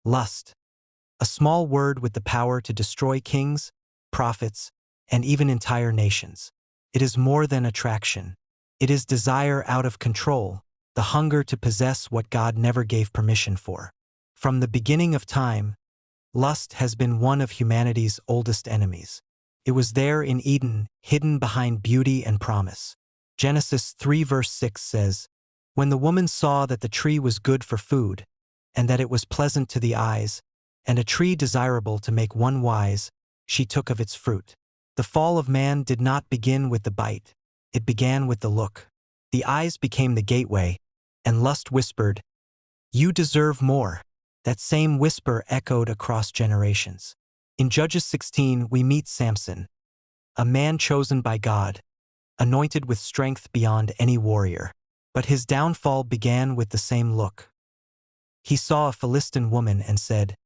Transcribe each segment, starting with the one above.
Lust. A small word with the power to destroy kings, prophets, and even entire nations. It is more than attraction. It is desire out of control, the hunger to possess what God never gave permission for. From the beginning of time, lust has been one of humanity's oldest enemies. It was there in Eden, hidden behind beauty and promise. Genesis 3 verse 6 says, "When the woman saw that the tree was good for food, and that it was pleasant to the eyes, and a tree desirable to make one wise, she took of its fruit." The fall of man did not begin with the bite. It began with the look. The eyes became the gateway, and lust whispered, "You deserve more." That same whisper echoed across generations. In Judges 16, we meet Samson, a man chosen by God, anointed with strength beyond any warrior. But his downfall began with the same look. He saw a Philistine woman and said,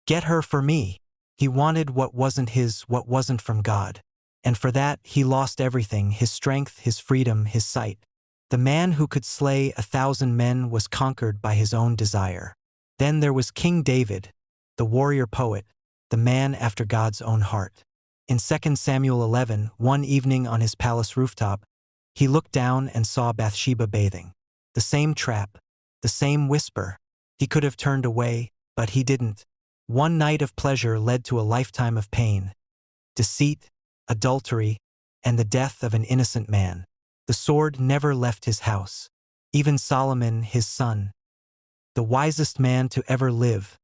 "Get her for me." He wanted what wasn't his, what wasn't from God. And for that, he lost everything: his strength, his freedom, his sight. The man who could slay 1,000 men was conquered by his own desire. Then there was King David, the warrior poet, the man after God's own heart. In 2 Samuel 11, one evening on his palace rooftop, he looked down and saw Bathsheba bathing. The same trap, the same whisper. He could have turned away, but he didn't. One night of pleasure led to a lifetime of pain, deceit, adultery, and the death of an innocent man. The sword never left his house. Even Solomon, his son, the wisest man to ever live,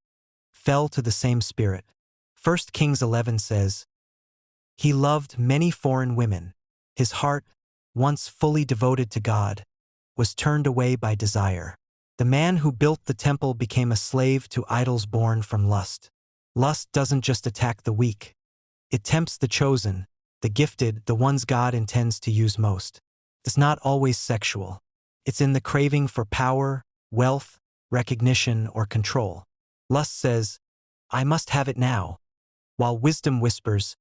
fell to the same spirit. 1 Kings 11 says, "He loved many foreign women. His heart, once fully devoted to God, was turned away by desire." The man who built the temple became a slave to idols born from lust. Lust doesn't just attack the weak. It tempts the chosen, the gifted, the ones God intends to use most. It's not always sexual. It's in the craving for power, wealth, recognition, or control. Lust says, "I must have it now," while wisdom whispers,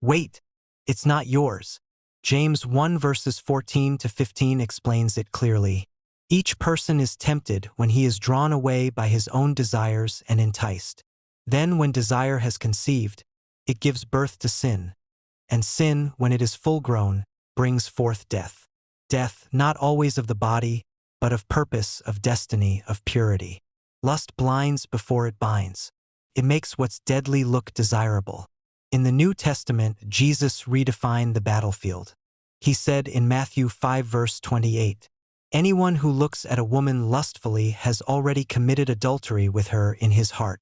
"Wait, it's not yours." James 1 verses 14 to 15 explains it clearly. Each person is tempted when he is drawn away by his own desires and enticed. Then when desire has conceived, it gives birth to sin. And sin, when it is full-grown, brings forth death. Death, not always of the body, but of purpose, of destiny, of purity. Lust blinds before it binds. It makes what's deadly look desirable. In the New Testament, Jesus redefined the battlefield. He said in Matthew 5 verse 28, "Anyone who looks at a woman lustfully has already committed adultery with her in his heart."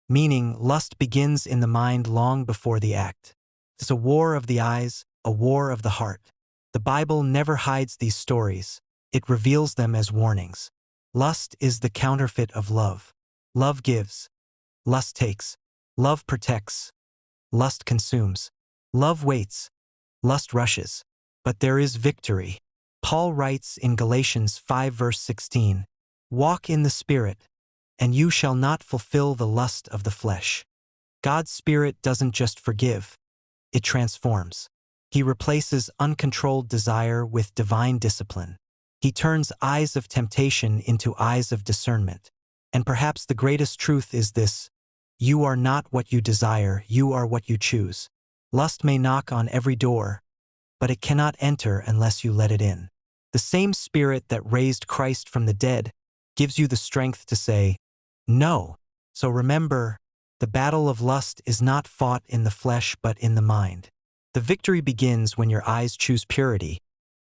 Meaning, lust begins in the mind long before the act. It's a war of the eyes, a war of the heart. The Bible never hides these stories. It reveals them as warnings. Lust is the counterfeit of love. Love gives. Lust takes. Love protects. Lust consumes. Love waits. Lust rushes. But there is victory. Paul writes in Galatians 5 verse 16, "Walk in the Spirit, and you shall not fulfill the lust of the flesh." God's Spirit doesn't just forgive, it transforms. He replaces uncontrolled desire with divine discipline. He turns eyes of temptation into eyes of discernment. And perhaps the greatest truth is this: you are not what you desire, you are what you choose. Lust may knock on every door, but it cannot enter unless you let it in. The same Spirit that raised Christ from the dead gives you the strength to say, "No." So remember, the battle of lust is not fought in the flesh but in the mind. The victory begins when your eyes choose purity,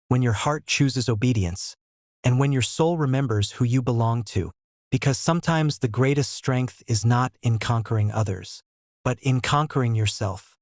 when your heart chooses obedience, and when your soul remembers who you belong to. Because sometimes the greatest strength is not in conquering others, but in conquering yourself.